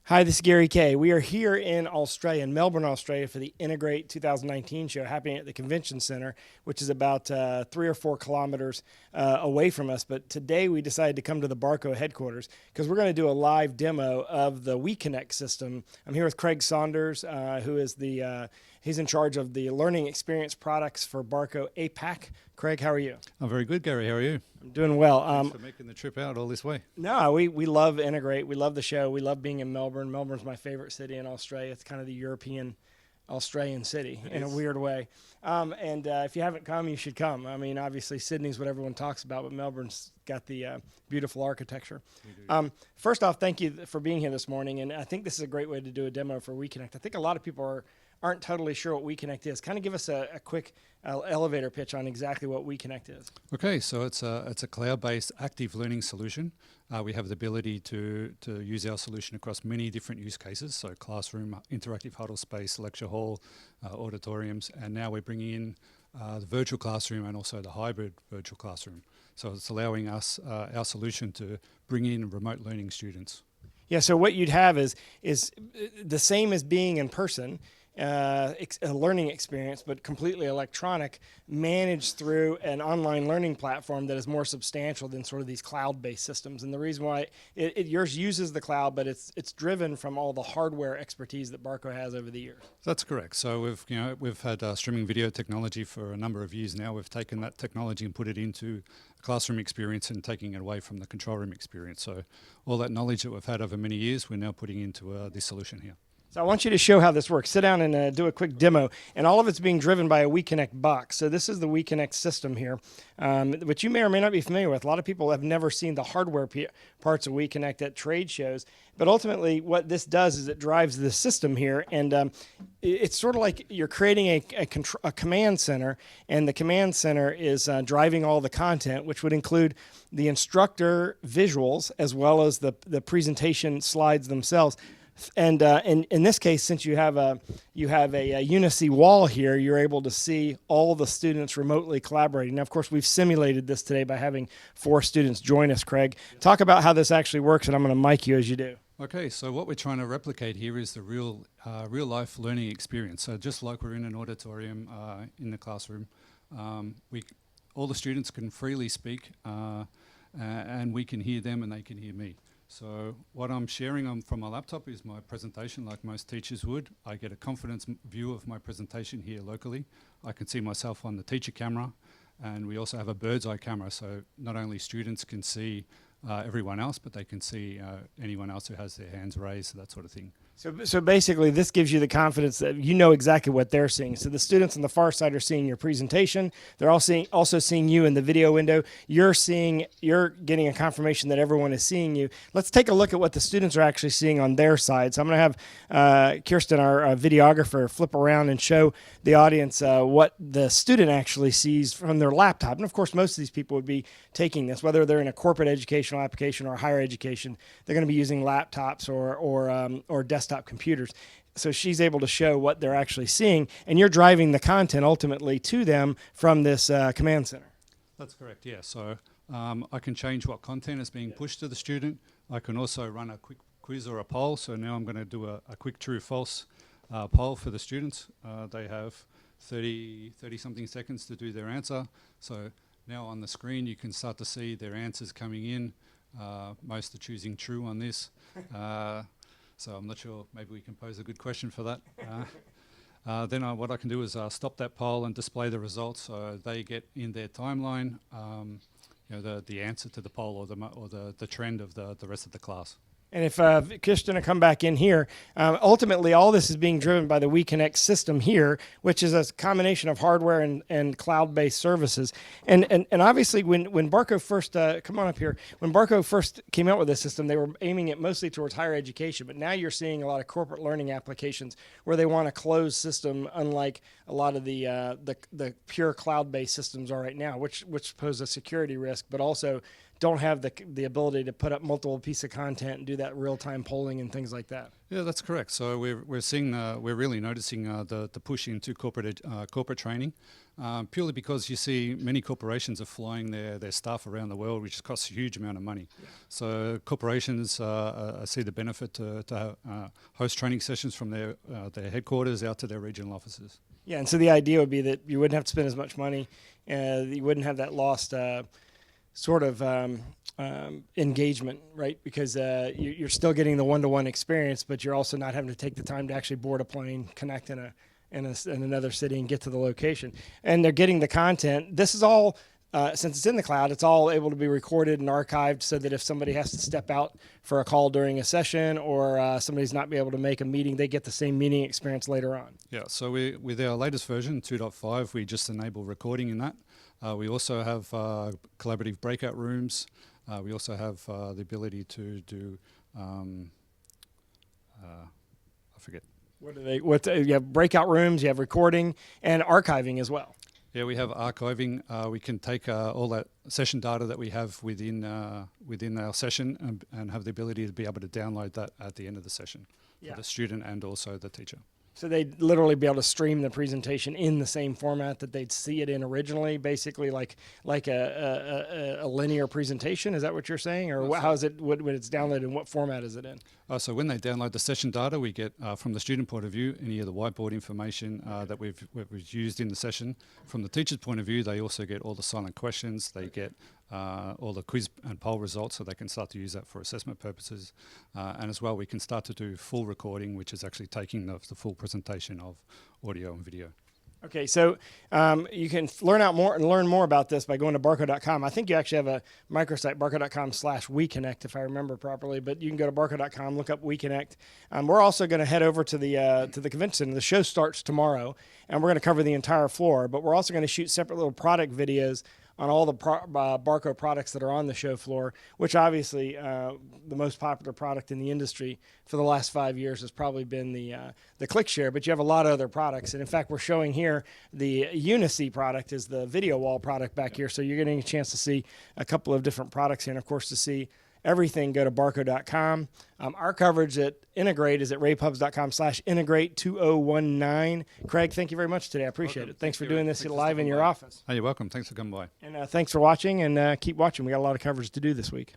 Hi, this is Gary Kayye. We are here in Australia, in Melbourne, Australia, for the Integrate 2019 show happening at the Convention Center, which is about 3 or 4 kilometers away from us. But today we decided to come to the Barco headquarters because we're going to do a live demo of the weConnect system. I'm here with Craig Saunders, who is he's in charge of the learning experience products for Barco APAC. Craig, how are you? I'm very good, Gary. How are you? I'm doing well. Thanks for making the trip out all this way. No, we love Integrate. We love the show. We love being in Melbourne. Melbourne's my favorite city in Australia. It's kind of the European Australian city in a weird way. If you haven't come, you should come. I mean, obviously Sydney's what everyone talks about, but Melbourne's got the beautiful architecture. First off, thank you for being here this morning. And I think this is a great way to do a demo for weConnect. I think a lot of people aren't totally sure what weConnect is. Kind of give us a quick elevator pitch on exactly what weConnect is. Okay, so it's a cloud-based active learning solution. We have the ability to use our solution across many different use cases, so classroom, interactive huddle space, lecture hall, auditoriums, and now we're bringing in the virtual classroom and also the hybrid virtual classroom. So it's allowing us, our solution, to bring in remote learning students. Yeah, so what you'd have is the same as being in person, a learning experience, but completely electronic, managed through an online learning platform that is more substantial than sort of these cloud-based systems. And the reason why yours uses the cloud, but it's driven from all the hardware expertise that Barco has over the years. That's correct. So we've had streaming video technology for a number of years now. We've taken that technology and put it into a classroom experience and taking it away from the control room experience. So all that knowledge that we've had over many years, we're now putting into this solution here. So I want you to show how this works. Sit down and do a quick demo. And all of it's being driven by a weConnect box. So this is the weConnect system here, which you may or may not be familiar with. A lot of people have never seen the hardware parts of weConnect at trade shows. But ultimately, what this does is it drives the system here. And it's sort of like you're creating a command center. And the command center is driving all the content, which would include the instructor visuals as well as the presentation slides themselves. And in this case, since you have a Unicy wall here, you're able to see all the students remotely collaborating. Now, of course, we've simulated this today by having 4 students join us. Craig, talk about how this actually works, and I'm going to mic you as you do. Okay, so what we're trying to replicate here is the real life learning experience. So just like we're in an auditorium in the classroom, all the students can freely speak, and we can hear them and they can hear me. So what I'm sharing from my laptop is my presentation, like most teachers would. I get a confidence view of my presentation here locally. I can see myself on the teacher camera, and we also have a bird's eye camera, so not only students can see everyone else, but they can see anyone else who has their hands raised, that sort of thing. So basically, this gives you the confidence that you know exactly what they're seeing. So the students on the far side are seeing your presentation. They're also seeing you in the video window. You're getting a confirmation that everyone is seeing you. Let's take a look at what the students are actually seeing on their side. So I'm going to have Kirsten, our videographer, flip around and show the audience what the student actually sees from their laptop. And of course, most of these people would be taking this, whether they're in a corporate educational application or higher education. They're going to be using laptops or desktop computers. So she's able to show what they're actually seeing, and you're driving the content ultimately to them from this command center. That's correct, yeah. So I can change what content is being pushed to the student. I can also run a quick quiz or a poll. So now I'm going to do a quick true-false poll for the students. They have 30-something seconds to do their answer. So now on the screen you can start to see their answers coming in. Most are choosing true on this. So I'm not sure, maybe we can pose a good question for that. Then what I can do is stop that poll and display the results, so they get in their timeline the answer to the poll or the trend of the rest of the class. And if Kirsten will come back in here, ultimately all this is being driven by the weConnect system here, which is a combination of hardware and cloud-based services. And obviously when Barco first, come on up here, when Barco first came out with this system, they were aiming it mostly towards higher education. But now you're seeing a lot of corporate learning applications where they want a closed system, unlike a lot of the pure cloud-based systems are right now, which pose a security risk, but also don't have the ability to put up multiple pieces of content and do that real-time polling and things like that. Yeah, that's correct. So we're seeing we're really noticing the push into corporate training, purely because you see many corporations are flying their staff around the world, which costs a huge amount of money. Yeah. So corporations see the benefit to host training sessions from their headquarters out to their regional offices. Yeah, and so the idea would be that you wouldn't have to spend as much money, you wouldn't have that lost sort of engagement, right? Because you're still getting the one-to-one experience, but you're also not having to take the time to actually board a plane, connect in another city, and get to the location. And they're getting the content. This is all, since it's in the cloud, it's all able to be recorded and archived, so that if somebody has to step out for a call during a session, or somebody's not be able to make a meeting, they get the same meeting experience later on. Yeah, so with our latest version, 2.5, we just enable recording in that. We also have collaborative breakout rooms. We also have the ability to do, I forget. You have breakout rooms, you have recording, and archiving as well. Yeah, we have archiving. We can take all that session data that we have within our session and have the ability to be able to download that at the end of the session for the student and also the teacher. So they'd literally be able to stream the presentation in the same format that they'd see it in originally, basically like a linear presentation. Is that what you're saying? Or how is it when it's downloaded, and what format is it in? So when they download the session data, we get, from the student point of view, any of the whiteboard information that we've used in the session. From the teacher's point of view, they also get all the silent questions. They get all the quiz and poll results, so they can start to use that for assessment purposes. And as well, we can start to do full recording, which is actually taking the full presentation of audio and video. Okay, so you can learn more about this by going to barco.com. I think you actually have a microsite, barco.com/weConnect, if I remember properly. But you can go to barco.com, look up weConnect. We're also going to head over to the convention center. The show starts tomorrow, and we're going to cover the entire floor. But we're also going to shoot separate little product videos on all the Barco products that are on the show floor, which obviously the most popular product in the industry for the last 5 years has probably been the ClickShare, but you have a lot of other products. And in fact, we're showing here the Unicy product is the video wall product back here. So you're getting a chance to see a couple of different products here. And of course, to see everything, go to barco.com. Our coverage at Integrate is at ravepubs.com/integrate2019. Craig, thank you very much today. I appreciate it. Thanks for doing this live in your office. Oh, you're welcome. Thanks for coming by. And thanks for watching, and keep watching. We got a lot of coverage to do this week.